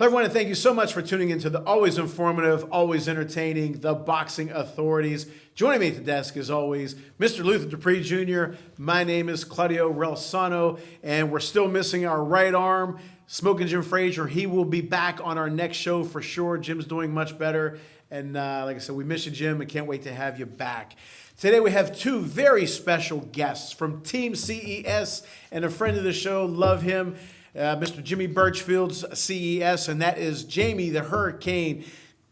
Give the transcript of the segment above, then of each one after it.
Hello, everyone, and thank you so much for tuning into the always informative, always entertaining, The Boxing Authorities. Joining me at the desk, as always, Mr. Luther Dupree Jr. My name is Claudio Relsano, and we're still missing our right arm, Smoking Jim Frazier. He will be back on our next show for sure. Jim's doing much better, and like I said, we miss you, Jim, and can't wait to have you back. Today we have two very special guests from Team CES and a friend of the show, love him, Mr. Jimmy Birchfield's CES, and that is Jamie the Hurricane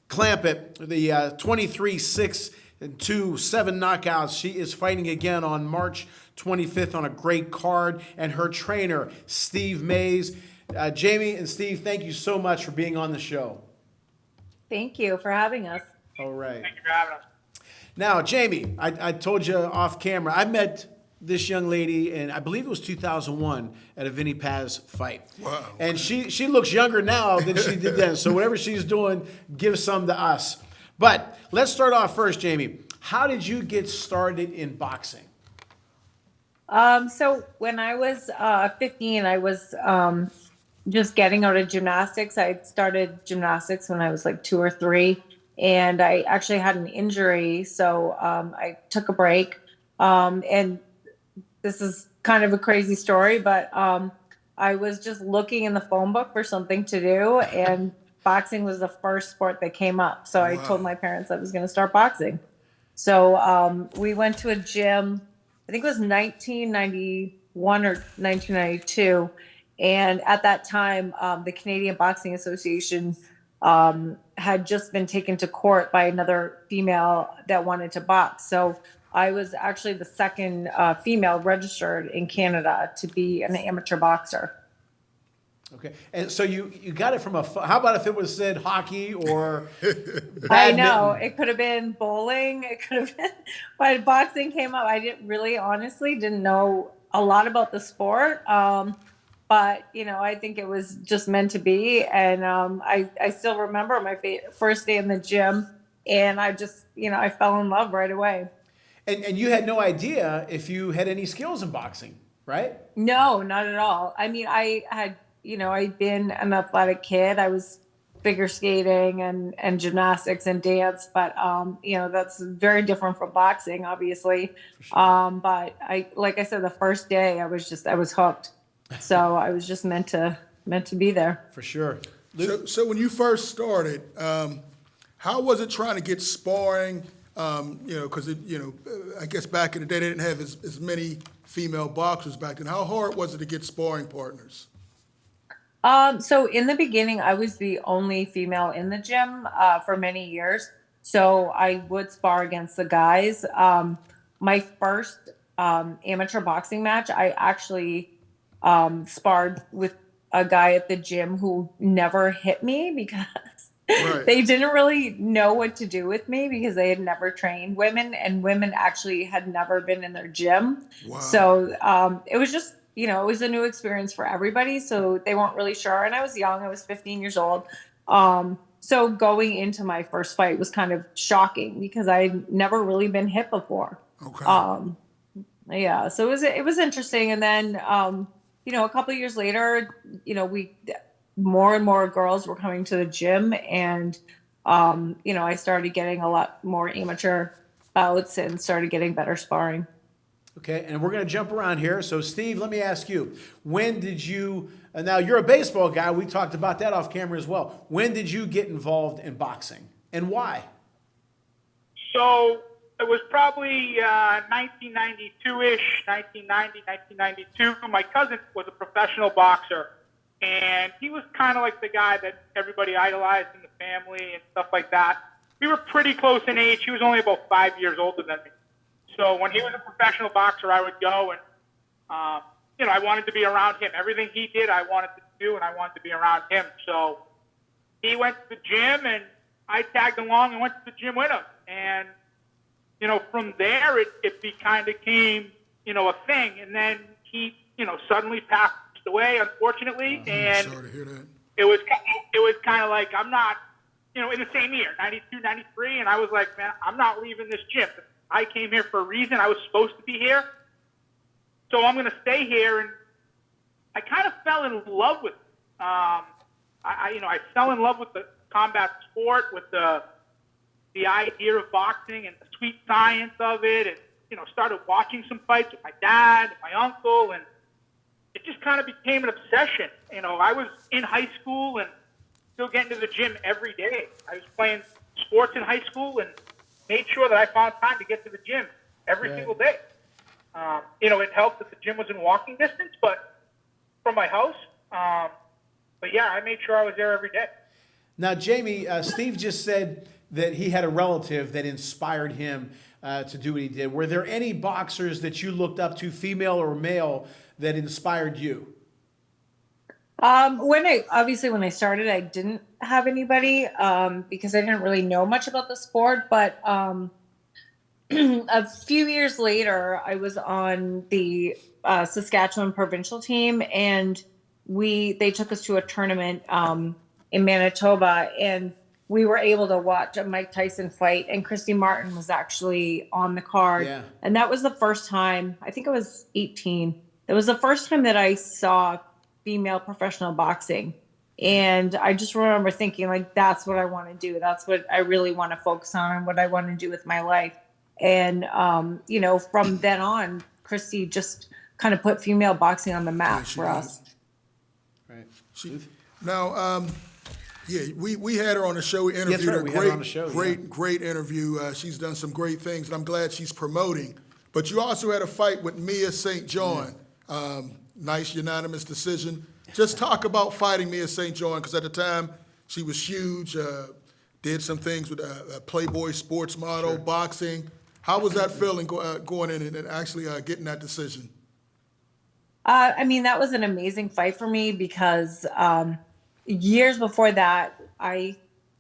Clampett, the 23-6 and 2-7 knockouts. She is fighting again on March 25th on a great card, and her trainer, Steve Mays. Jamie and Steve, thank you so much for being on the show. Thank you for having us. All right. Thank you for having us. Now, Jamie, I told you off camera, I met this young lady, and I believe it was 2001 at a Vinny Paz fight. Wow. And she looks younger now than she did then. So whatever she's doing, give some to us. But let's start off first, Jamie. How did you get started in boxing? So when I was 15, I was just getting out of gymnastics. I started gymnastics when I was like 2 or 3, and I actually had an injury, so I took a break. And this is kind of a crazy story, but I was just looking in the phone book for something to do, and boxing was the first sport that came up. So I told my parents I was going to start boxing. So we went to a gym, I think it was 1991 or 1992. And at that time, the Canadian Boxing Association had just been taken to court by another female that wanted to box. So I was actually the second female registered in Canada to be an amateur boxer. Okay. And so you got it from how about if it was said hockey or badminton? I know, it could have been bowling, it could have been, but boxing came up. I didn't know a lot about the sport. But, I think it was just meant to be. And I still remember my first day in the gym, and I just, I fell in love right away. And you had no idea if you had any skills in boxing, right? No, not at all. I mean, I had, I'd been an athletic kid. I was figure skating and gymnastics and dance, but, that's very different from boxing, obviously. Sure. But like I said, the first day I was hooked. So I was just meant to be there. For sure. So when you first started, how was it trying to get sparring? Because I guess back in the day they didn't have as many female boxers back then. How hard was it to get sparring partners? So in the beginning, I was the only female in the gym for many years. So I would spar against the guys. My first amateur boxing match, I actually sparred with a guy at the gym who never hit me because they didn't really know what to do with me because they had never trained women, and women actually had never been in their gym. Wow. So it was just, it was a new experience for everybody. So they weren't really sure. And I was young. I was 15 years old. So going into my first fight was kind of shocking because I'd never really been hit before. Okay. Yeah. So it was interesting. And then, a couple of years later, more and more girls were coming to the gym, and I started getting a lot more amateur bouts and started getting better sparring. Okay, and we're going to jump around here. So, Steve, let me ask you, when did you, now you're a baseball guy, we talked about that off camera as well. When did you get involved in boxing, and why? So it was probably 1992-ish, 1990, 1992. My cousin was a professional boxer, and he was kind of like the guy that everybody idolized in the family and stuff like that. We were pretty close in age. He was only about 5 years older than me. So when he was a professional boxer, I would go and, I wanted to be around him. Everything he did, I wanted to do, and I wanted to be around him. So he went to the gym, and I tagged along and went to the gym with him. And, from there, it kind of came, a thing. And then he, suddenly passed away, unfortunately. And sorry to hear that. It was kind of like, I'm not, in the same year, 92, 93. And I was like, man, I'm not leaving this gym. I came here for a reason. I was supposed to be here. So I'm going to stay here. And I kind of fell in love with it. I fell in love with the combat sport, with the idea of boxing and the sweet science of it, and started watching some fights with my dad and my uncle, and it just kind of became an obsession. I was in high school and still getting to the gym every day. I was playing sports in high school and made sure that I found time to get to the gym every single day. It helped that the gym was in walking distance, but from my house. But yeah, I made sure I was there every day. Now, Jamie, Steve just said that he had a relative that inspired him to do what he did. Were there any boxers that you looked up to, female or male, that inspired you? When I started, I didn't have anybody because I didn't really know much about the sport. But a few years later, I was on the Saskatchewan provincial team, and they took us to a tournament in Manitoba, and we were able to watch a Mike Tyson fight, and Christy Martin was actually on the card. Yeah. And that was the first time, I think I was 18. It was the first time that I saw female professional boxing. And I just remember thinking, like, that's what I want to do. That's what I really want to focus on and what I want to do with my life. And, from then on, Christy just kind of put female boxing on the map for us. Right. Now, we had her on the show. We interviewed right. her. We had her on the show, Great interview. She's done some great things, and I'm glad she's promoting. But you also had a fight with Mia St. John. Nice unanimous decision. Just talk about fighting Mia St. John, because at the time she was huge, did some things with a Playboy sports model, boxing. How was that feeling going in and actually getting that decision? That was an amazing fight for me because years before that, I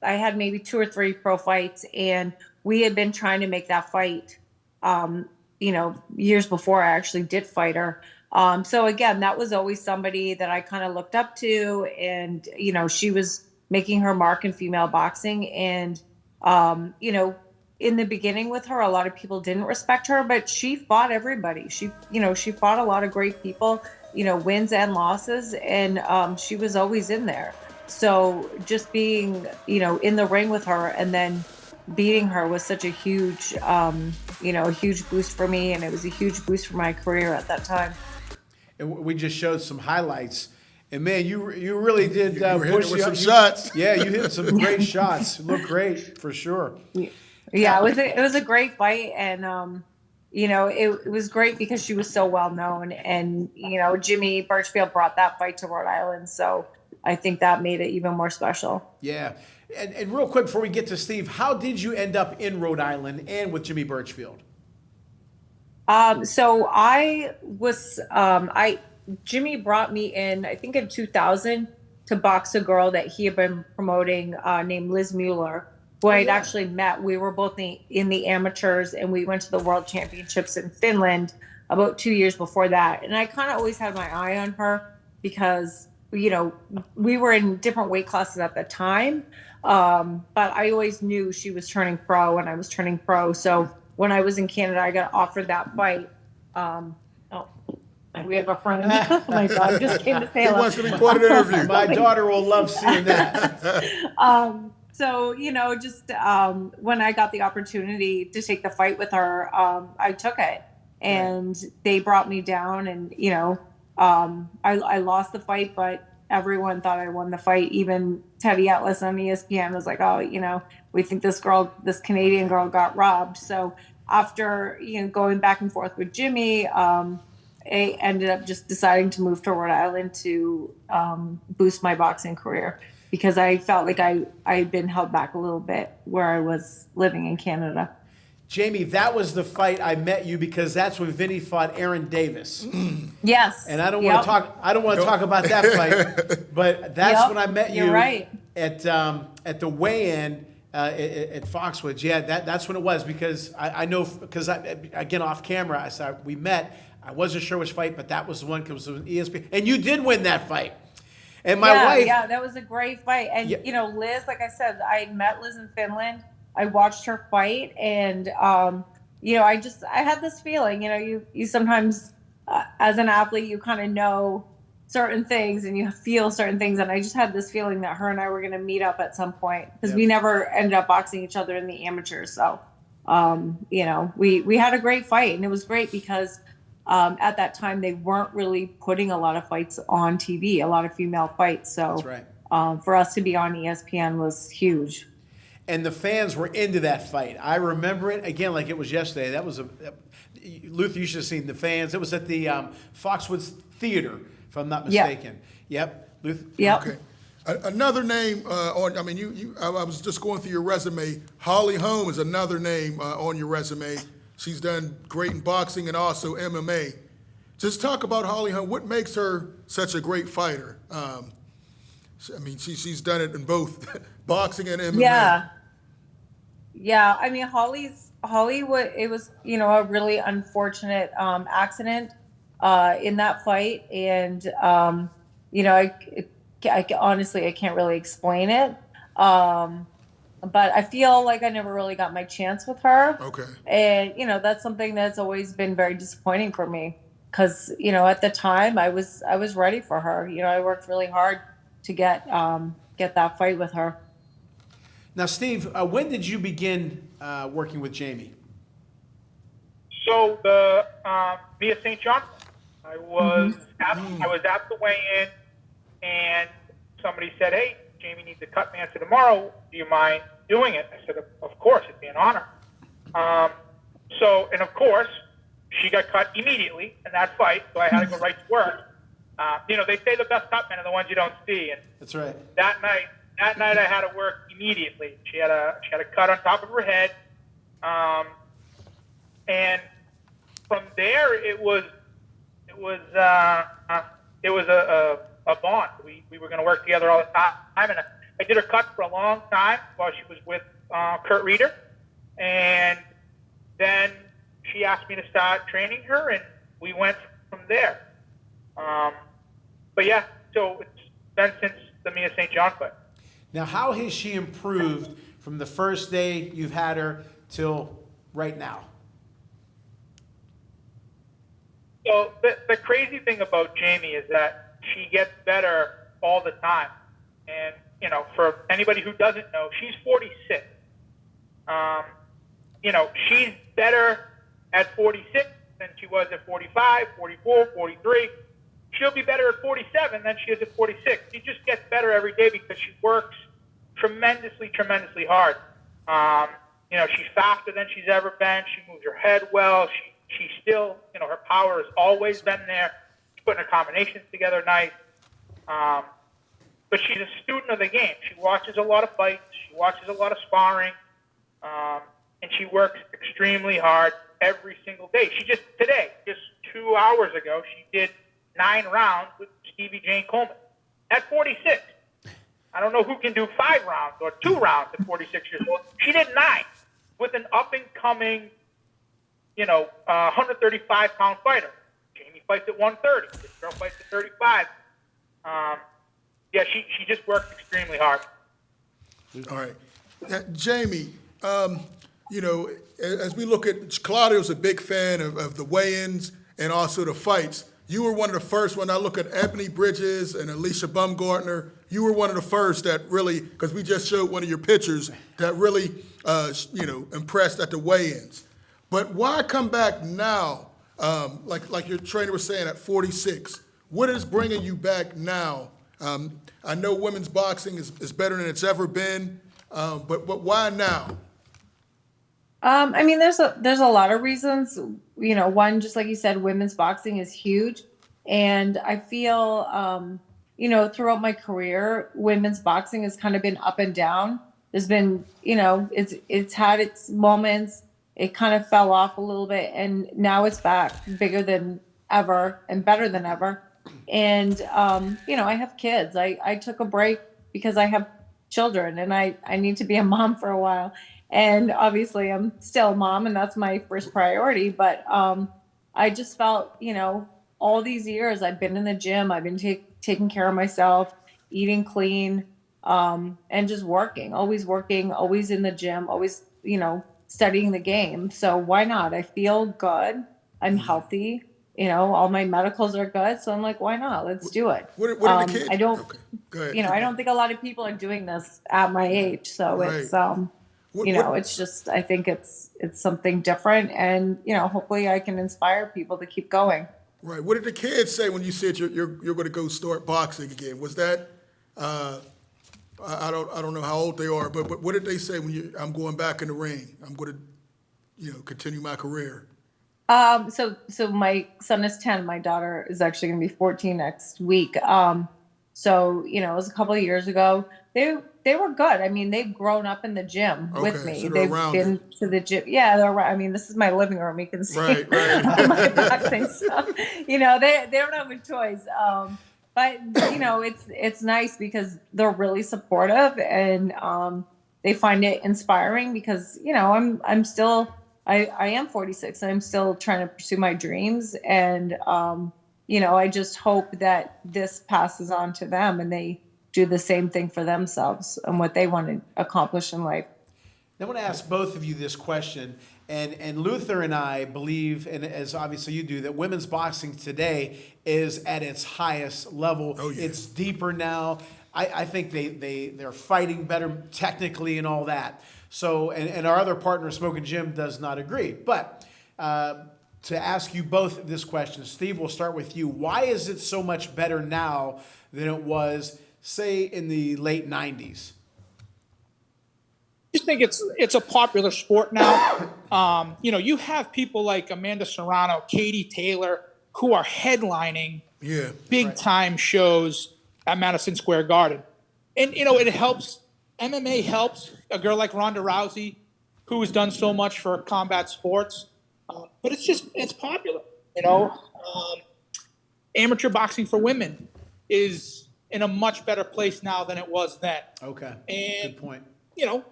had maybe 2 or 3 pro fights, and we had been trying to make that fight, years before I actually did fight her. So again, that was always somebody that I kind of looked up to, and, she was making her mark in female boxing. And, in the beginning with her, a lot of people didn't respect her, but she fought everybody. She fought a lot of great people, wins and losses, and she was always in there. So just being, in the ring with her and then beating her was such a huge, a huge boost for me, and it was a huge boost for my career at that time. And we just showed some highlights. And man, you really did You were hitting push with some you- shots. Yeah, you hit some great shots. You look great for sure. Yeah, it was a great fight, and it was great because she was so well known, and Jimmy Birchfield brought that fight to Rhode Island, so I think that made it even more special. Yeah. And real quick before we get to Steve, how did you end up in Rhode Island and with Jimmy Birchfield? So Jimmy brought me in, I think in 2000, to box a girl that he had been promoting named Liz Mueller, who I'd actually met. We were both in the amateurs, and we went to the World Championships in Finland about 2 years before that. And I kind of always had my eye on her because, we were in different weight classes at the time. But I always knew she was turning pro and I was turning pro. So when I was in Canada, I got offered that fight. We have a friend. Oh my God, just came to say He hello. wants to be part of the interview. My daughter will love seeing that. So, when I got the opportunity to take the fight with her, I took it, and they brought me down, and, I lost the fight, but everyone thought I won the fight. Even Teddy Atlas on ESPN was like, oh, we think this Canadian girl got robbed. So after, going back and forth with Jimmy, I ended up just deciding to move to Rhode Island to boost my boxing career, because I felt like I had been held back a little bit where I was living in Canada. Jamie, that was the fight I met you because that's when Vinny fought Aaron Davis. Yes. And I don't want to talk. I don't want to talk about that fight, but that's when I met you. You're right. At the weigh-in at Foxwoods. Yeah, that's when it was, because I know, because again off camera I said we met. I wasn't sure which fight, but that was the one because it was ESPN, and you did win that fight. And my wife. Yeah, that was a great fight. And Liz, like I said, I met Liz in Finland. I watched her fight, and I had this feeling. You sometimes as an athlete, you kind of know certain things and you feel certain things. And I just had this feeling that her and I were going to meet up at some point because Yep. we never ended up boxing each other in the amateurs. So, you know, we had a great fight, and it was great because at that time they weren't really putting a lot of fights on TV, a lot of female fights. So That's right. for us to be on ESPN was huge. And the fans were into that fight. I remember it again like it was yesterday. That was Luther, you should have seen the fans. It was at the Foxwoods Theater, if I'm not Yeah. mistaken. Yep. Luther. Yep. Okay. Another name I was just going through your resume. Holly Holm is another name on your resume. She's done great in boxing and also MMA. Just talk about Holly Holm. What makes her such a great fighter? She's done it in both boxing and MMA. Yeah. I mean, Holly, it was, you know, a really unfortunate accident in that fight. And, you know, I honestly, I can't really explain it. But I feel like I never really got my chance with her. Okay. And, you know, that's something that's always been very disappointing for me because, you know, at the time I was ready for her. You know, I worked really hard to get that fight with her. Now, Steve, when did you begin working with Jamie? So the Mia St. John, I was at the weigh-in, and somebody said, "Hey, Jamie needs a cut man for tomorrow. Do you mind doing it?" I said, "Of course, it'd be an honor." And of course, she got cut immediately in that fight, so I had to go right to work. You know, they say the best cut men are the ones you don't see, and That's right. that night I had to work immediately. She had a cut on top of her head, and from there it was a bond. We were going to work together all the time, and I did her cut for a long time while she was with Kurt Reeder, and then she asked me to start training her, and we went from there. But yeah, so it's been since the Mia St. John fight. Now, how has she improved from the first day you've had her till right now? So the crazy thing about Jamie is that she gets better all the time. And, you know, for anybody who doesn't know, she's 46. You know, she's better at 46 than she was at 45, 44, 43. She'll be better at 47 than she is at 46. She just gets better every day because she works tremendously, tremendously hard. You know, she's faster than she's ever been. She moves her head well. She still, you know, her power has always been there. She's putting her combinations together nice. But she's a student of the game. She watches a lot of fights. She watches a lot of sparring. And she works extremely hard every single day. Just 2 hours ago, she did 9 rounds with Stevie Jane Coleman at 46. I don't know who can do 5 rounds or 2 rounds at 46 years old. She did 9 with an up-and-coming, you know, 135-pound fighter. Jamie fights at 130. This girl fights at 35. Yeah, she just works extremely hard. All right. Jamie, you know, as we look at, Claudio's a big fan of the weigh-ins and also the fights. You were one of the first, when I look at Ebony Bridges and Alicia Baumgartner, you were one of the first that really, because we just showed one of your pictures, that really, you know, impressed at the weigh-ins. But why come back now, like your trainer was saying, at 46? What is bringing you back now? I know women's boxing is better than it's ever been, but why now? I mean, there's a lot of reasons. You know, one, just like you said, women's boxing is huge, and I feel, you know, throughout my career, women's boxing has kind of been up and down. There's been, you know, it's had its moments. It kind of fell off a little bit, and now it's back, bigger than ever and better than ever. And you know, I have kids. I took a break because I have children, and I need to be a mom for a while. And obviously I'm still a mom, and that's my first priority. But I just felt, you know, all these years I've been in the gym, I've been taking care of myself, eating clean, and just working, always in the gym, always, you know, studying the game. So why not? I feel good. I'm healthy. all my medicals are good. So I'm like, why not? Let's do it. What did the kids? I don't, Okay, go ahead. I don't think a lot of people are doing this at my age. So Right. it's, What- it's just, I think it's something different, and, hopefully I can inspire people to keep going. Right. What did the kids say when you said you're going to go start boxing again? Was that I don't know how old they are, but what did they say when I'm going back in the ring? I'm going to continue my career. So my son is 10. My daughter is actually going to be 14 next week. So, it was a couple of years ago. They were good. I mean, they've grown up in the gym with Okay, me. so they're They've around been to the gym. Yeah, they're around. I mean, this is my living room. You can see Right. my boxing stuff. They don't have a choice. But it's nice because they're really supportive, and they find it inspiring because I'm still I am 46 and I'm still trying to pursue my dreams, and I just hope that this passes on to them and they do the same thing for themselves and what they want to accomplish in life. I want to ask both of you this question, and Luther and I believe, and as obviously you do, that women's boxing today is at its highest level. Oh, yeah. It's deeper now. I think they're fighting better technically and all that. So, and our other partner, Smoking Jim, does not agree. But to ask you both this question, Steve, we'll start with you. Why is it so much better now than it was, say, in the late 90s? I just think it's a popular sport now. You have people like Amanda Serrano, Katie Taylor, who are headlining Yeah. big time shows at Madison Square Garden. And, it helps. MMA helps a girl like Ronda Rousey, who has done so much for combat sports. But it's popular, Amateur boxing for women is in a much better place now than it was then. Okay, And, good point.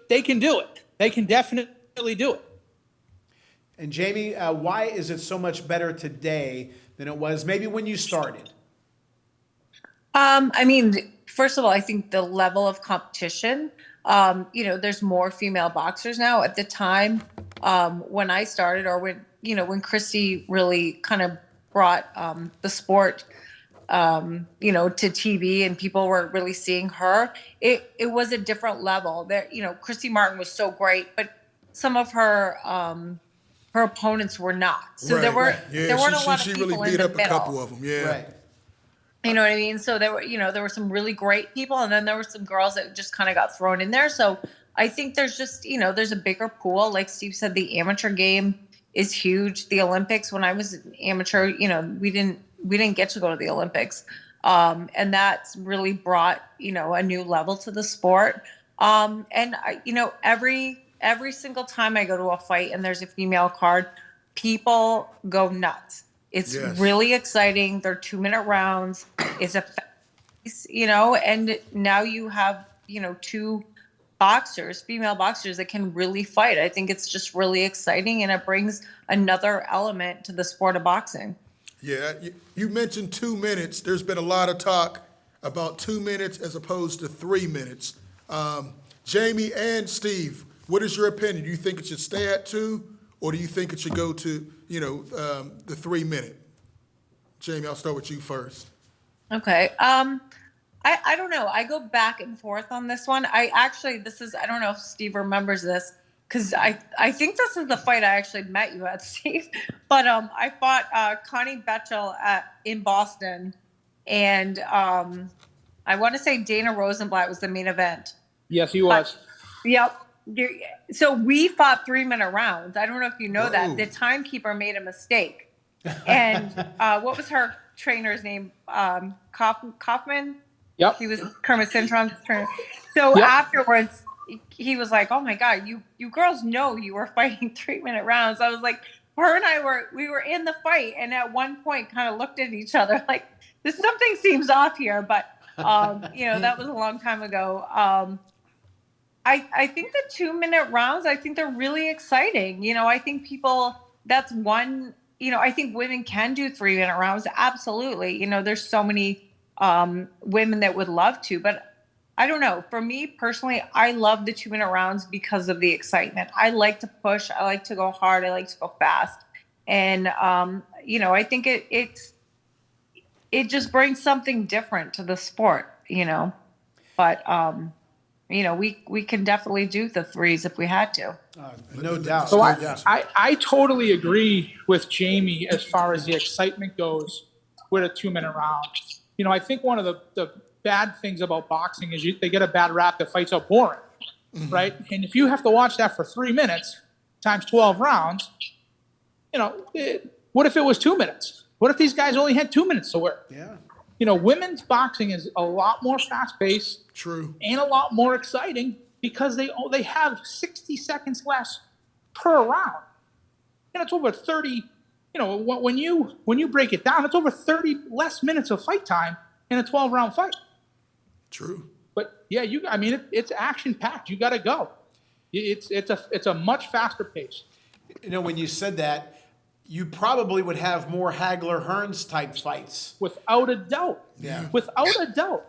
They can do it. They can definitely do it. And Jamie, why is it so much better today than it was maybe when you started? I mean, first of all, I think the level of competition, there's more female boxers now. At the time when I started, or when Christy really kind of brought the sport, to TV and people were really seeing her, it was a different level. There, Christy Martin was so great, but some of her opponents were not. So there Right. weren't a lot of she people really in beat the up middle. a couple of them. Yeah. Right. You know what I mean? So there were some really great people, and then there were some girls that just kind of got thrown in there. So I think there's just, there's a bigger pool. Like Steve said, the amateur game is huge. The Olympics, when I was an amateur, we didn't get to go to the Olympics. And that's really brought, a new level to the sport. And every single time I go to a fight and there's a female card, people go nuts. It's Yes. really exciting. They're 2-minute rounds. It's a, and now you have, two female boxers that can really fight. I think it's just really exciting, and it brings another element to the sport of boxing. Yeah, you mentioned 2 minutes. There's been a lot of talk about 2 minutes as opposed to 3 minutes. Jamie and Steve, what is your opinion? Do you think it should stay at 2, or do you think it should go to, the 3 minute? Jamie, I'll start with you first. Okay. I don't know. I go back and forth on this one. I don't know if Steve remembers this, because I think this is the fight I actually met you at, Steve. But I fought Connie Betchel in Boston, and I want to say Dana Rosenblatt was the main event. Yes, he was. Yep. So we fought 3-minute rounds. I don't know if you know Whoa. that. The timekeeper made a mistake. And what was her trainer's name? Kaufman? Yep. He was Kermit Cintron's trainer. So Yep. afterwards, he was like, "Oh my God, you girls know you were fighting 3-minute rounds." I was like, her and I were in the fight, and at one point kind of looked at each other like, something seems off here. But that was a long time ago. I think the 2-minute rounds, I think they're really exciting. I think that's one. I think women can do 3-minute rounds. Absolutely. There's so many women that would love to, but I don't know. For me personally, I love the 2-minute rounds because of the excitement. I like to push. I like to go hard. I like to go fast. And, I think it just brings something different to the sport, but, we can definitely do the threes if we had to. No doubt. So no I, doubt. I, I totally agree with Jamie as far as the excitement goes with a 2-minute round. I think one of the bad things about boxing is they get a bad rap that fights are boring, right? And if you have to watch that for 3 minutes times 12 rounds, what if it was 2 minutes? What if these guys only had 2 minutes to work? Yeah. Women's boxing is a lot more fast-paced True. and a lot more exciting because they have 60 seconds less per round. And it's over 30, when you break it down, it's over 30 less minutes of fight time in a 12-round fight. True. But yeah, it's action-packed. You got to go. It's a much faster pace. When you said that, you probably would have more Hagler-Hearns type fights. Without a doubt. Yeah. Without a doubt.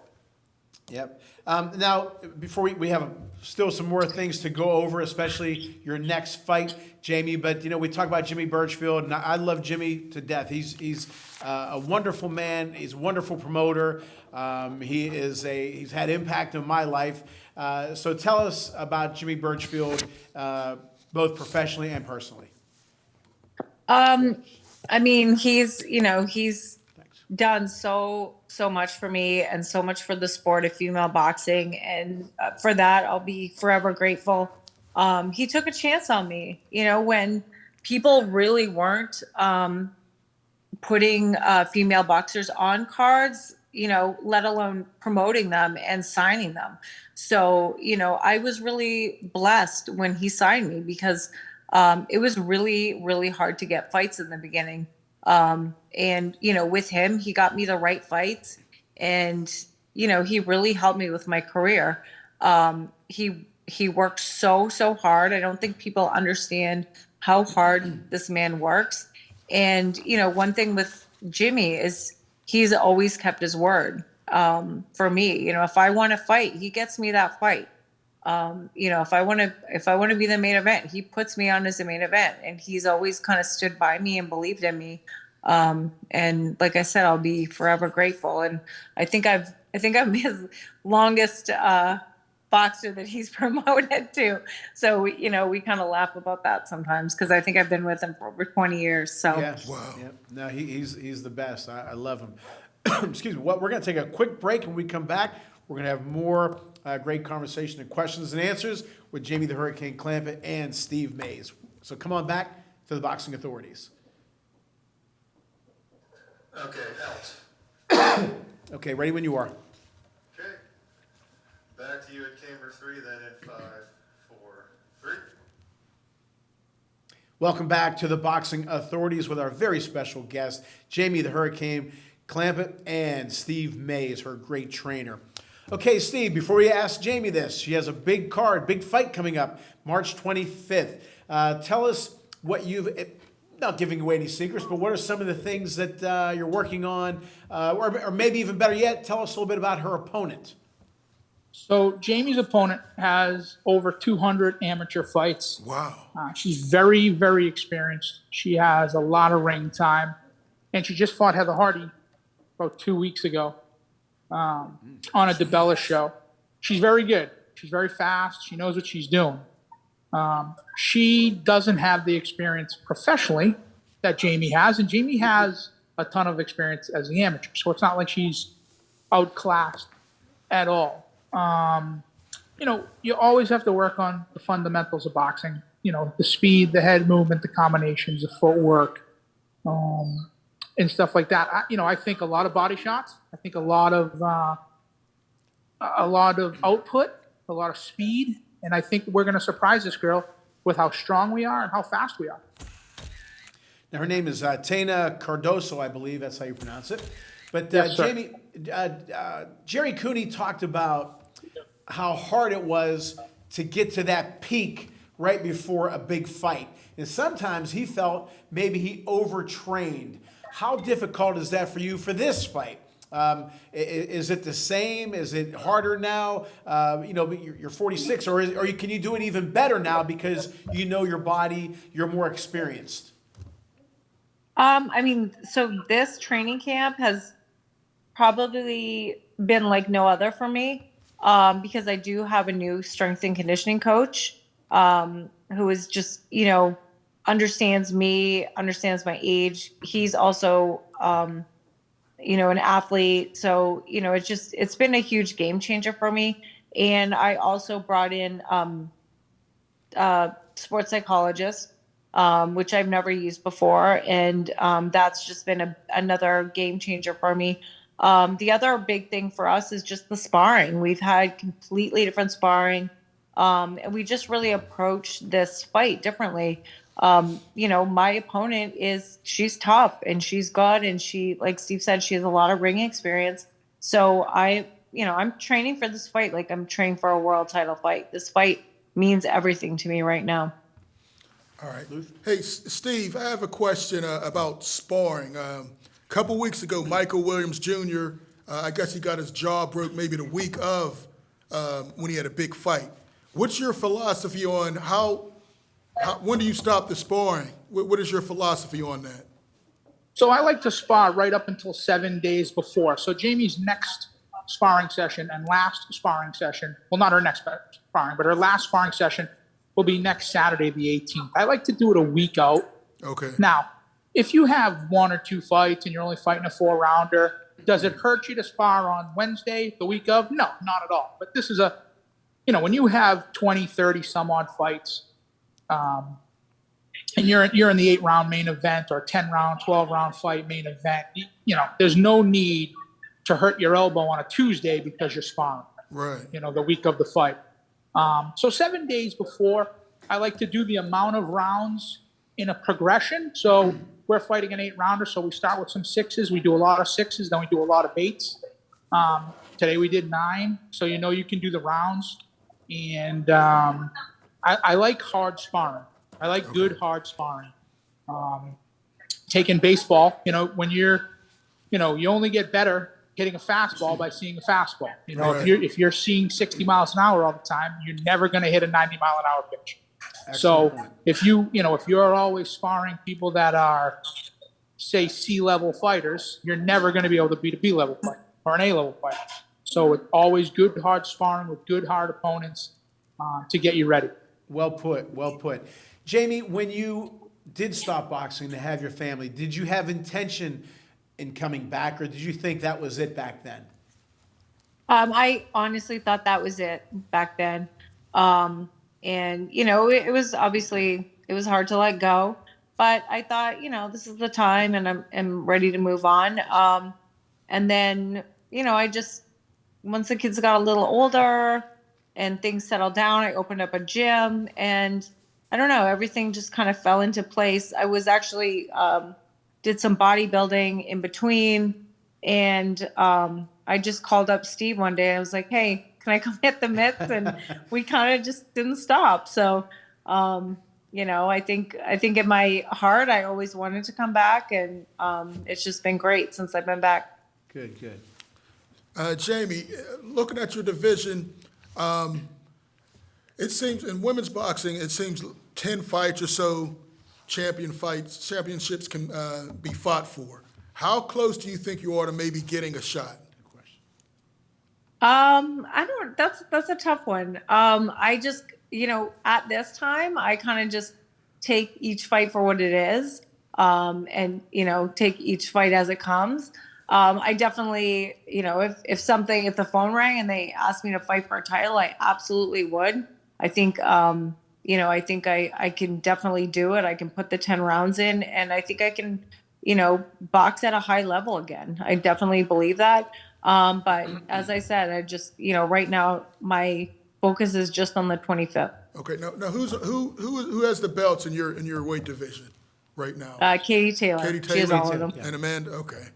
Yep. Now, before we have still some more things to go over, especially your next fight, Jamie. But we talk about Jimmy Birchfield, and I love Jimmy to death. He's a wonderful man. He's a wonderful promoter. He's had impact on my life. So tell us about Jimmy Birchfield, both professionally and personally. He's done so much for me and so much for the sport of female boxing. And for that, I'll be forever grateful. He took a chance on me, when people really weren't putting female boxers on cards, let alone promoting them and signing them. So, I was really blessed when he signed me because it was really, really hard to get fights in the beginning. And with him, he got me the right fights and, he really helped me with my career. He worked so hard. I don't think people understand how hard this man works. And, one thing with Jimmy is he's always kept his word. For me, if I want to fight, he gets me that fight. If I want to be the main event, he puts me on as the main event, and he's always kind of stood by me and believed in me. And like I said, I'll be forever grateful. And I think I'm his longest boxer that he's promoted to. So we kind of laugh about that sometimes because I think I've been with him for over 20 years. So Yeah. Wow. Yeah. No, he's the best. I love him. Excuse me. We're going to take a quick break. When we come back, we're going to have more great conversation and questions and answers with Jamie the Hurricane Clampett and Steve Mays. So come on back to the Boxing Authorities. Okay, out. Okay, ready when you are. Okay. Back to you at camera 3, then at 5, 4, 3. Welcome back to the Boxing Authorities with our very special guest, Jamie the Hurricane Clampett and Steve Mays, her great trainer. Okay, Steve, before we ask Jamie this, she has a big fight coming up, March 25th. Tell us what not giving away any secrets, but what are some of the things that you're working on? Or maybe even better yet, tell us a little bit about her opponent. So Jamie's opponent has over 200 amateur fights. Wow. She's very, very experienced. She has a lot of ring time. And she just fought Heather Hardy about 2 weeks ago on a DeBella show. She's very good. She's very fast. She knows what she's doing. She doesn't have the experience professionally that Jamie has. And Jamie has a ton of experience as an amateur. So it's not like she's outclassed at all. You always have to work on the fundamentals of boxing. The speed, the head movement, the combinations, the footwork, and stuff like that. I think a lot of body shots. I think a lot of output, a lot of speed, and I think we're going to surprise this girl with how strong we are and how fast we are. Now, her name is Tana Cardoso, I believe that's how you pronounce it. But Yes, sir. Jamie, Jerry Cooney talked about how hard it was to get to that peak right before a big fight. And sometimes he felt maybe he overtrained. How difficult is that for you for this fight? Is it the same? Is it harder now? You're 46, or can you do it even better now because you know your body, you're more experienced? I mean, so this training camp has probably been like no other for me, because I do have a new strength and conditioning coach, who is just, understands me, understands my age. He's also, an athlete. So, it's been a huge game changer for me. And I also brought in sports psychologist, which I've never used before. And that's just been another game changer for me. The other big thing for us is just the sparring. We've had completely different sparring. And we just really approach this fight differently. My opponent she's tough and she's good. And she, like Steve said, she has a lot of ring experience. So I'm training for this fight. Like I'm training for a world title fight. This fight means everything to me right now. All right. Hey, Steve, I have a question about sparring. A couple weeks ago, Michael Williams Jr., I guess he got his jaw broke maybe the week of when he had a big fight. What's your philosophy on when do you stop the sparring? What is your philosophy on that? So I like to spar right up until 7 days before. So Jamie's next sparring session and last sparring session, well, not her next sparring, but her last sparring session will be next Saturday, the 18th. I like to do it a week out. Okay. Now, if you have 1 or 2 fights and you're only fighting a 4-rounder, does it hurt you to spar on Wednesday, the week of? No, not at all. But this is when you have 20, 30 some odd fights, and you're in the 8-round main event or 10-round, 12-round fight main event, there's no need to hurt your elbow on a Tuesday because you're sparring. Right. The week of the fight. So 7 days before, I like to do the amount of rounds in a progression. So we're fighting an 8-rounder, so we start with some 6s. We do a lot of 6s, then we do a lot of 8s. Today we did 9, so you can do the rounds. And I like hard sparring. I like good hard sparring. Taking baseball, when you only get better hitting a fastball by seeing a fastball. Right. If you're seeing 60 miles an hour all the time, you're never going to hit a 90-mile-an-hour pitch. Excellent So point. if you're always sparring people that are, say, C-level fighters, you're never going to be able to beat a B-level fighter or an A-level fighter. So it's always good hard sparring with good hard opponents to get you ready. Well put. Well put. Jamie, when you did stop boxing to have your family, did you have intention in coming back, or did you think that was it back then? I honestly thought that was it back then. And it was obviously, it was hard to let go, but I thought, this is the time and I'm ready to move on. And then, I just, once the kids got a little older and things settled down, I opened up a gym and I don't know, everything just kind of fell into place. I was actually, did some bodybuilding in between. And I just called up Steve one day. I was like, hey, can I come hit the mitts? And we kind of just didn't stop. So, I think in my heart, I always wanted to come back. And it's just been great since I've been back. Good, good. Jamie, looking at your division, it seems in women's boxing, it seems 10 fights or so championships can be fought for. How close do you think you are to maybe getting a shot? That's a tough one. I just, at this time, I kind of just take each fight for what it is. And take each fight as it comes. I definitely, if the phone rang and they asked me to fight for a title, I absolutely would. I think, I can definitely do it. I can put the 10 rounds in and I think I can, box at a high level again. I definitely believe that. But as I said, I just, right now my focus is just on the 25th. Okay, now who has the belts in your weight division right now? Katie Taylor. Katie She has Taylor all of them. and Amanda. Okay,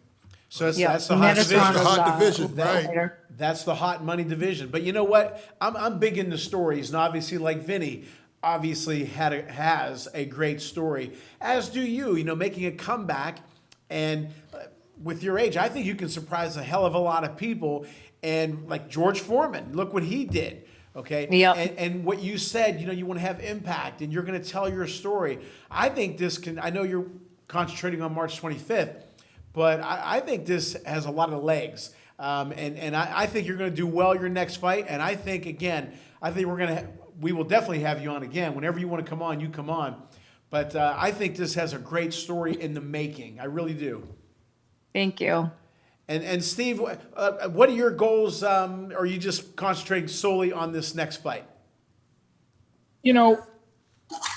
So Yeah. that's the hot Amanda division. Serrano's, The hot division, the right. fighter. That's the hot money division. But you know what? I'm big into stories, and obviously, like Vinny, obviously has a great story, as do you. Making a comeback, and with your age, I think you can surprise a hell of a lot of people. And like George Foreman, look what he did. Okay. Yep. And what you said, you want to have impact, and you're going to tell your story. I think this can. I know you're concentrating on March 25th. But I think this has a lot of legs. And I think you're going to do well your next fight. And I think, again, we will definitely have you on again. Whenever you want to come on, you come on. But I think this has a great story in the making. I really do. Thank you. And Steve, what are your goals? Are you just concentrating solely on this next fight? You know,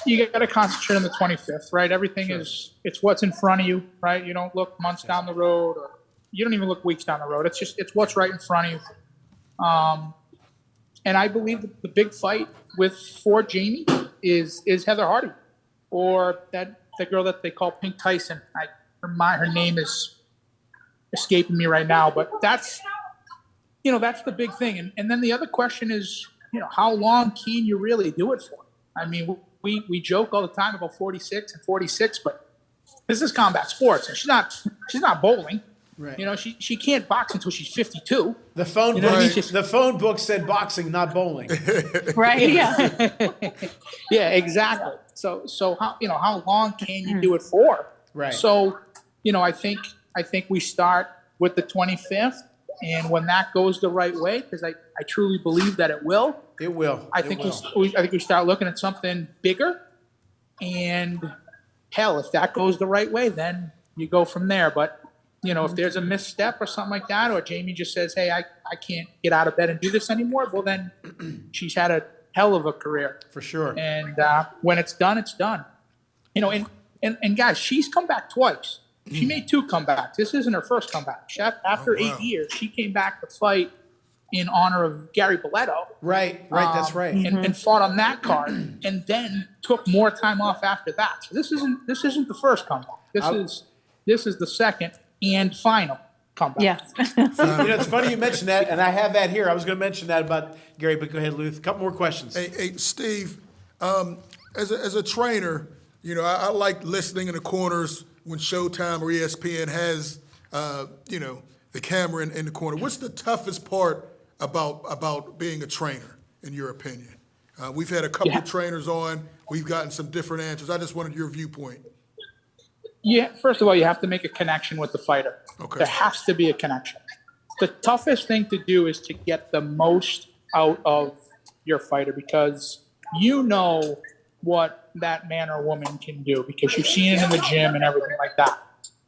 you got to concentrate on the 25th, right? Everything it's what's in front of you, right? You don't look months down the road, or you don't even look weeks down the road. It's what's right in front of you. And I believe the big fight for Jamie is Heather Hardy, or that girl that they call Pink Tyson. Her name is escaping me right now, but that's the big thing. And then the other question is, how long can you really do it for? I mean, we joke all the time about 46 and 46, but this is combat sports, and she's not bowling. Right. She can't box until she's 52. The phone know what I mean? book, the phone book said boxing, not bowling. Right. Yeah. Yeah, exactly. So how long can you do it for? Right. So, I think we start with the 25th, and when that goes the right way, because I truly believe that it will. It will. I think we start looking at something bigger, and hell, if that goes the right way, then you go from there. But if there's a misstep or something like that, or Jamie just says, "Hey, I can't get out of bed and do this anymore," well, then she's had a hell of a career For sure. And when it's done, it's done. And guys, she's come back twice. She made 2 comebacks. This isn't her first comeback. After 8 years, she came back to fight in honor of Gary Boleto. Right. That's right. And fought on that card, and then took more time off after that. So this isn't the first comeback. This is the second and final comeback. Yes. It's funny you mentioned that, and I have that here. I was going to mention that about Gary, but go ahead, Luth. A couple more questions. Hey, Steve, as a trainer, I like listening in the corners when Showtime or ESPN has, the camera in the corner. What's the toughest part about being a trainer, in your opinion? We've had a couple of trainers on. We've gotten some different answers. I just wanted your viewpoint. Yeah, first of all, you have to make a connection with the fighter. Okay. There has to be a connection. The toughest thing to do is to get the most out of your fighter, because you know what that man or woman can do, because you've seen it in the gym and everything like that.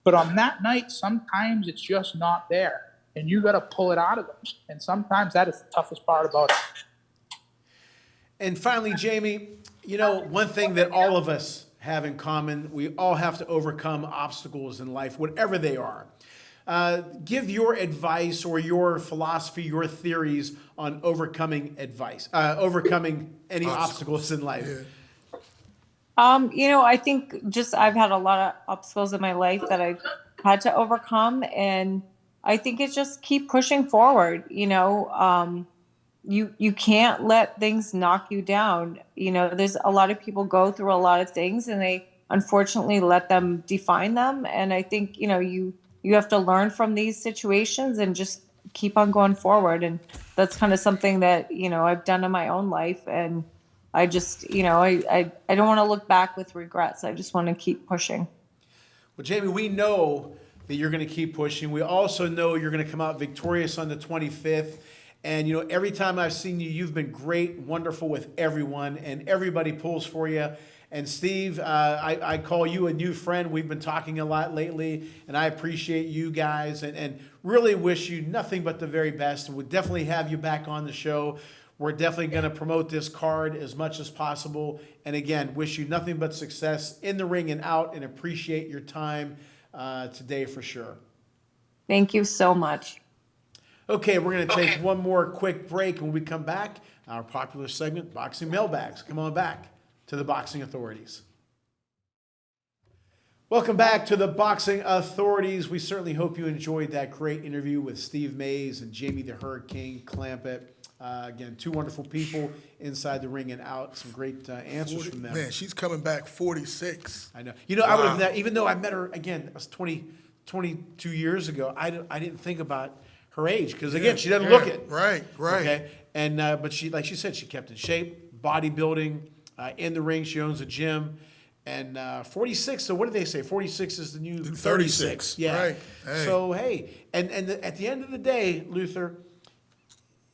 But on that night, sometimes it's just not there, and you got to pull it out of them. And sometimes that is the toughest part about it. And finally, Jamie, one thing that all of us have in common, we all have to overcome obstacles in life, whatever they are. Give your advice or your philosophy, your theories on overcoming any obstacles in life. Yeah. I think I've had a lot of obstacles in my life that I've had to overcome, and I think it's just keep pushing forward. You can't let things knock you down. There's a lot of people go through a lot of things, and they unfortunately let them define them. And I think, you have to learn from these situations and just keep on going forward. And that's kind of something that, I've done in my own life. And I just, I don't want to look back with regrets. I just want to keep pushing. Well, Jamie, we know that you're going to keep pushing. We also know you're going to come out victorious on the 25th. And, every time I've seen you, you've been great, wonderful with everyone, and everybody pulls for you. And Steve, I call you a new friend. We've been talking a lot lately, and I appreciate you guys and really wish you nothing but the very best. And we'll definitely have you back on the show. We're definitely going to promote this card as much as possible. And again, wish you nothing but success in the ring and out, and appreciate your time today for sure. Thank you so much. Okay, we're going to take one more quick break. When we come back, our popular segment, Boxing Mailbags. Come on back to the Boxing Authorities. Welcome back to the Boxing Authorities. We certainly hope you enjoyed that great interview with Steve Mays and Jamie the Hurricane Clampett. Again, 2 wonderful people inside the ring and out. Some great answers from them. Man, she's coming back 46. I know. I would have, even though I met her, again, it was 22 years ago, I didn't think about her age, because again, she doesn't look it. Right. Okay, and but she, like she said, she kept in shape, bodybuilding, in the ring. She owns a gym, And 46, so what do they say? 46 is the new 36. 36, Yeah. right. Hey. So, hey, and at the end of the day, Luther,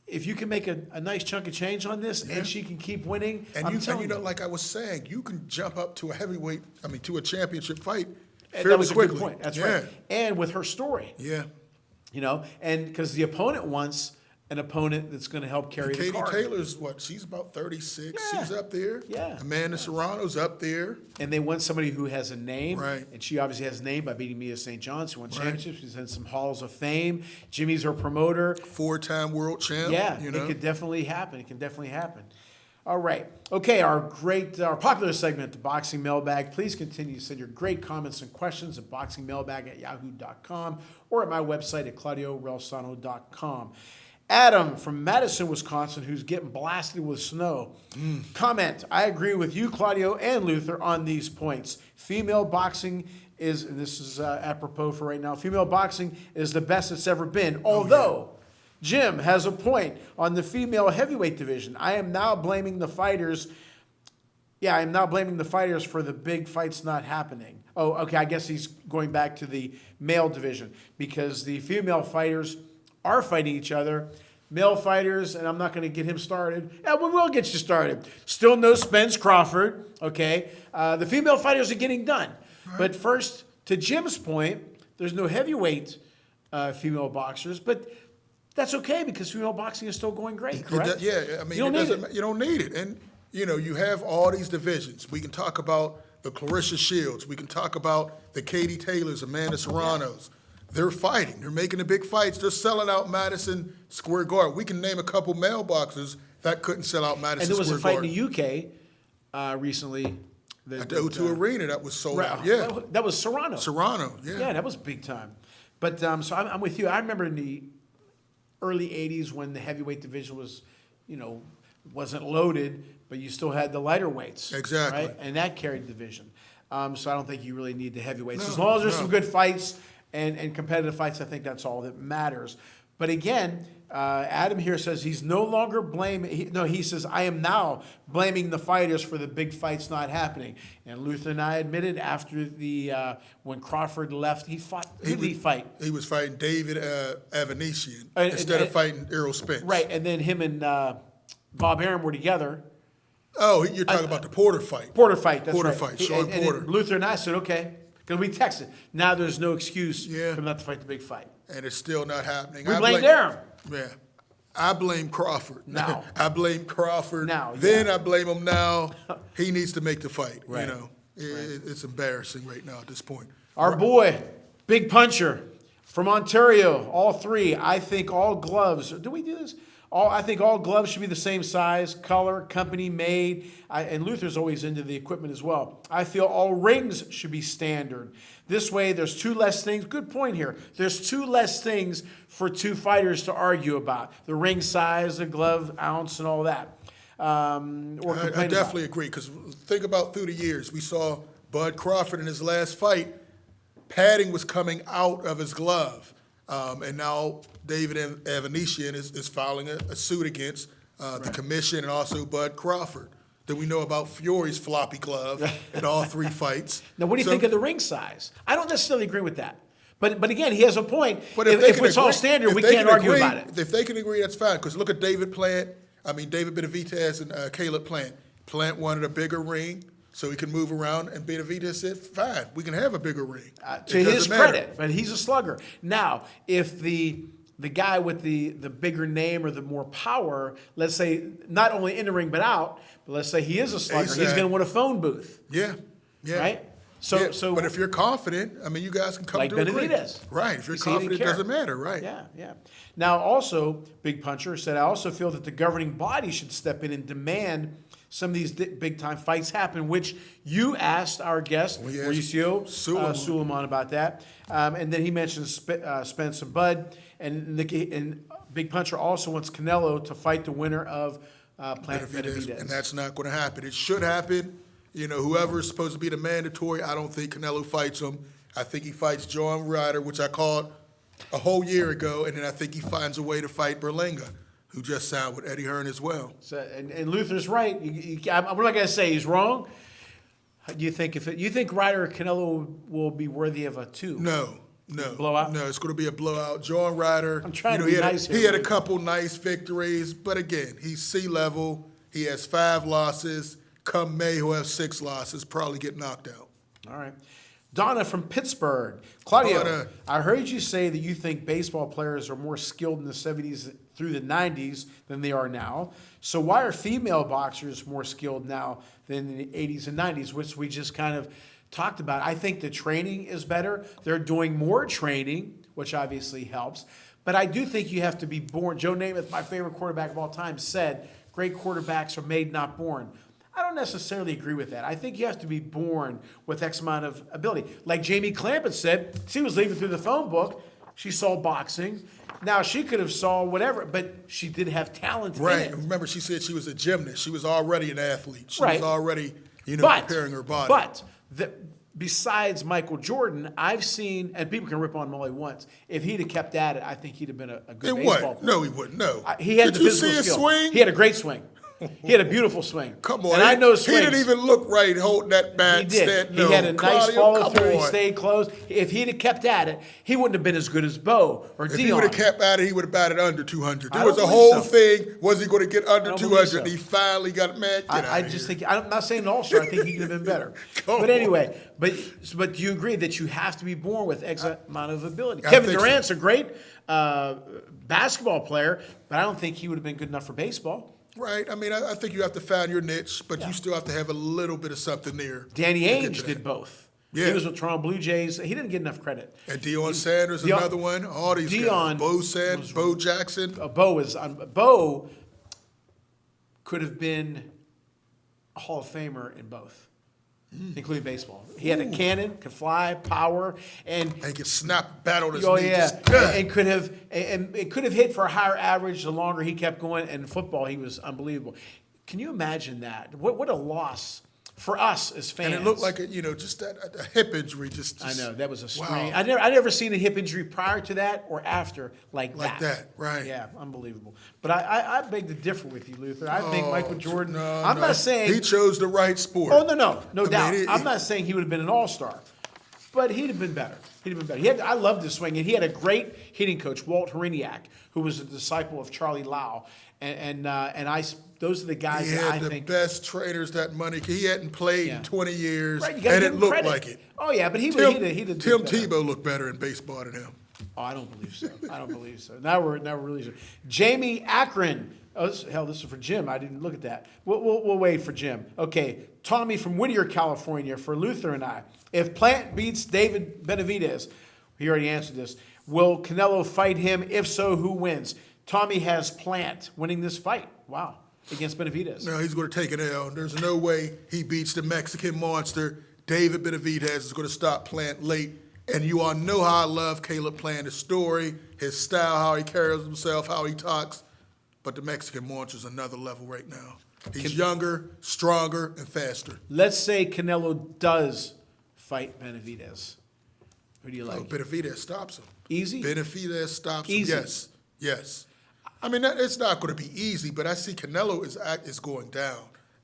if you can make a nice chunk of change on this and she can keep winning, And I'm you telling know, like I was saying, you can jump up to a heavyweight, to a championship fight and fairly that was a quickly. good point. That's yeah. right. And with her story, Yeah. you know, and because the opponent wants an opponent that's going to help carry the Katie card. Taylor's what? She's about 36. Yeah. She's up there. Yeah. Amanda Serrano's up there. And they want somebody who has a name. Right. And she obviously has a name by beating Mia St. John. She won championships. She's in some halls of fame. Jimmy's her promoter. 4-time world champ. Yeah, You know? it could definitely happen. It can definitely happen. All right. Okay, our popular segment, the Boxing Mailbag. Please continue to send your great comments and questions at boxingmailbag@yahoo.com or at my website at claudiorelsano.com. Adam from Madison, Wisconsin, who's getting blasted with snow. Comment, I agree with you, Claudio, and Luther on these points. Female boxing is, and this is apropos for right now, female boxing is the best it's ever been. Although, Jim has a point on the female heavyweight division. I am now blaming the fighters. Yeah, I'm now blaming the fighters for the big fights not happening. Oh, okay, I guess he's going back to the male division because the female fighters are fighting each other. Male fighters, and I'm not going to get him started. Yeah, we will get you started. Still no Spence Crawford, okay? The female fighters are getting done. Right. But first, to Jim's point, there's no heavyweight female boxers, but that's okay because female boxing is still going great, correct? Yeah, I mean, you don't need it. And, you know, you have all these divisions. We can talk about the Clarissa Shields. We can talk about the Katie Taylors, Amanda Serranos. They're fighting. They're making the big fights. They're selling out Madison Square Garden. We can name a couple male boxers that couldn't sell out Madison And there was Square a fight Garden. in the UK recently. At the O2 Arena that was sold out. Yeah. That was Serrano. Serrano, yeah. Yeah, that was big time. But so I'm with you. I remember in the early 80s when the heavyweight division was, you know, wasn't loaded, but you still had the lighter weights. Exactly. Right? And that carried the division. So I don't think you really need the heavyweights. No, As long as there's no. some good fights and competitive fights, I think that's all that matters. But again, Adam here says he's no longer blaming. He says, I am now blaming the fighters for the big fights not happening. And Luther and I admitted after when Crawford left, he fought. Who did he fight? He was fighting David Avanesian instead of fighting Errol Spence. Right, and then him and Bob Arum were together. Oh, you're talking about the Porter fight. Porter fight, that's Porter right. fight, Sean and Porter. Luther and I said, okay, because we texted. Now there's no excuse Yeah. for him not to fight the big fight. And it's still not happening. We blamed Arum. Yeah. I blame Crawford. Now. I blame Crawford. Now, Then yeah. I blame him now. He needs to make the fight. Right. You know, it's embarrassing right now at this point. Our boy, Big Puncher from Ontario, all three. I think all gloves. Do we do this? I think all gloves should be the same size, color, company made. And Luther's always into the equipment as well. I feel all rings should be standard. This way, there's two less things. Good point here. There's two less things for two fighters to argue about: the ring size, the glove ounce, and all that. I Complain definitely agree, because think about through the years. We saw Bud Crawford in his last fight, padding was coming out of his glove. And now David Avanesian is filing a suit against the commission and also Bud Crawford. Then we know about Fury's floppy glove in all three fights. Now, what do you So- think of the ring size? I don't necessarily agree with that. But again, he has a point. But if they if can it's all agree- standard, if we they can't can argue agree- about it. If they can agree, that's fine. Because look at David Benavidez and Caleb Plant. Plant wanted a bigger ring so he can move around, and Benavidez said, fine, we can have a bigger ring. To It his doesn't matter. credit, but he's a slugger. Now, if the guy with the bigger name or the more power, let's say not only in the ring but out, but let's say he is a slugger, he's ASAP. going to want a phone booth, Yeah, yeah. right? So, but if you're confident, I mean, you guys can come Like to agree. Benavidez. Right, if you're You see, he didn't confident, it care. doesn't matter, right? Yeah. Now, also, Big Puncher said, I also feel that the governing body should step in and demand some of these big-time fights happen, which you asked our guest, We asked Mauricio Suleiman. about that. And then he mentioned Spence and Bud. And Big Puncher also wants Canelo to fight the winner of Plant Benavidez. And that's not going to happen. It should happen. You know, whoever is supposed to be the mandatory, I don't think Canelo fights him. I think he fights John Ryder, which I called a whole year ago, and then I think he finds a way to fight Berlanga, who just signed with Eddie Hearn as well. So, and Luther's right. I'm not going to say he's wrong. Do you think you think Ryder or Canelo will be worthy of a 2? No. Blowout? No, it's going to be a blowout. John Ryder, I'm trying to he be had, nice here, he had a Luke. couple nice victories, but again, he's C-level. He has 5 losses. Come May, he'll have 6 losses, probably get knocked out. All right. Donna from Pittsburgh. Claudio, Donna. I heard you say that you think baseball players are more skilled in the 70s through the 90s than they are now. So why are female boxers more skilled now than in the 80s and 90s, which we just kind of talked about? I think the training is better. They're doing more training, which obviously helps. But I do think you have to be born. Joe Namath, my favorite quarterback of all time, said, great quarterbacks are made, not born. I don't necessarily agree with that. I think you have to be born with X amount of ability. Like Jamie Clampett said, she was leaving through the phone book. She saw boxing. Now, she could have saw whatever, but she did have talent in Right. it. Remember, she said she was a gymnast. She was already an athlete. She Right. was already, But, preparing her body. But besides Michael Jordan, I've seen, and people can rip on him all they want, if he'd have kept at it, I think he'd have been a good it baseball wasn't. player. No, he wouldn't. No. He had Did the you physical see his skill. swing? He had a great swing. He had a beautiful swing. Come on. And I know he swings. didn't even look right holding that bat. He did. No, He had a nice Claudio, follow come through. He on. stayed close. If he'd have kept at it, he wouldn't have been as good as Bo or If Dion. he would have kept at it, he would have batted under 200. I There was don't a believe whole so. thing. Was he going to get under I don't 200? believe so. He finally got mad. I just think I'm not saying an all-star. I think he could have been better. Come But on. anyway, but do you agree that you have to be born with X amount of ability? I Kevin think so. Durant's a great basketball player, but I don't think he would have been good enough for baseball. Right. I mean, I think you have to find your niche, but Yeah. you still have to have a little bit of something there. Danny to get Ainge to that. did both. Yeah. He was with Toronto Blue Jays. He didn't get enough credit. And Deion Sanders, Deion- another one. All these Deion guys. Bo Sanders, Bo Jackson. Bo could have been a Hall of Famer in both, including baseball. He had a cannon, could fly, power, and And could snap bat on his oh knee. yeah, Just, and could have and it could have hit for a higher average the longer he kept going. And in football, he was unbelievable. Can you imagine that? What a loss for us as fans. and it looked like just a hip injury. Just I know that was a wow. strain. I never seen a hip injury prior to that or after like that, right. Yeah, unbelievable. But I beg to differ with you, Luther. I think Michael Jordan. I'm No. not saying he chose the right sport. Oh no I doubt. mean, I'm not saying he would have been an all-star, but he'd have been better. I loved his swing, and he had a great hitting coach, Walt Horiniak, who was a disciple of Charlie Lau, and those are the guys He that I had the think. best trainers that money. He hadn't played Yeah. in 20 years, Right, you gotta and give it him looked credit. like it. Oh yeah, but he Tim, did Tim better. Tebow looked better in baseball than him. Oh, I don't believe so. I don't believe so. Now we're really sure. Jamie Akron. Oh, this is for Jim. I didn't look at that. We'll wait for Jim. Okay, Tommy from Whittier, California, for Luther and I. If Plant beats David Benavidez, he already answered this. Will Canelo fight him? If so, who wins? Tommy has Plant winning this fight. Wow, against Benavidez. No, he's going to take an L. There's no way he beats the Mexican monster. David Benavidez is going to stop Plant late. And you all know how I love Caleb Plant, his story, his style, how he carries himself, how he talks. But the Mexican monster is another level right now. He's younger, stronger, and faster. Let's say Canelo does fight Benavidez. Who do you like? Benavidez stops him. Easy? Benavidez stops him. Easy. Yes. I mean, it's not going to be easy, but I see Canelo is going down.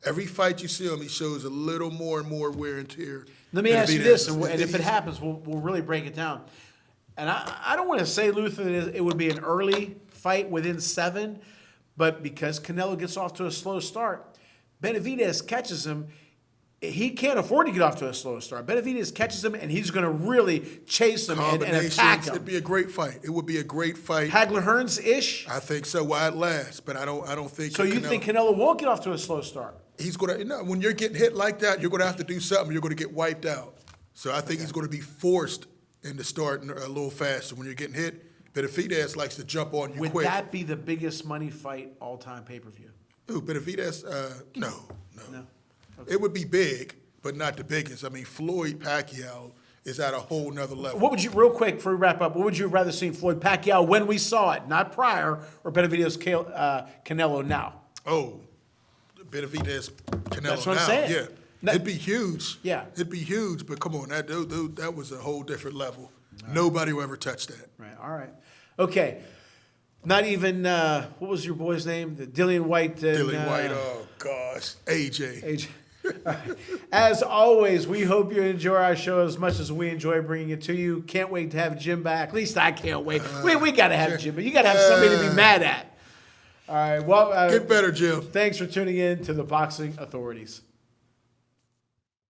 Every fight you see him, he shows a little more and more wear and tear. Let me ask you Benavidez this, is- and if it happens, we'll really break it down. And I don't want to say, Luther, that it would be an early fight within 7, but because Canelo gets off to a slow start, Benavidez catches him. He can't afford to get off to a slow start. Benavidez catches him, and he's going to really chase him and attack him. It'd be a great fight. It would be a great fight. Hagler Hearns-ish. I think so. While it lasts, but I don't think. So you think Canelo won't get off to a slow start? he's going to? When you're getting hit like that, you're going to have to do something. You're going to get wiped out. So I think he's going to be forced into starting a little faster when you're getting hit. Benavidez likes to jump on you Would quick. that be the biggest money fight all-time pay-per-view? Ooh, Benavidez? No. No. It would be big, but not the biggest. I mean, Floyd Pacquiao is at a whole nother level. What would you, real quick before we wrap up, what would you have rather seen Floyd Pacquiao when we saw it, not prior, or Benavidez Canelo now? Oh, Benavidez Canelo That's what I'm now. saying. Yeah. Now- It'd be huge. Yeah. It'd be huge, but come on, that was a whole different level. Nobody will ever touch that. Right, all right. Okay. Not even, what was your boy's name? The Dillian White. Dillian White, oh gosh, AJ. AJ. As always, we hope you enjoy our show as much as we enjoy bringing it to you. Can't wait to have Jim back. At least I can't wait. We got to have Jim, but you got to have somebody to be mad at. All right. Well, Get better, Jim. thanks for tuning in to the Boxing Authorities.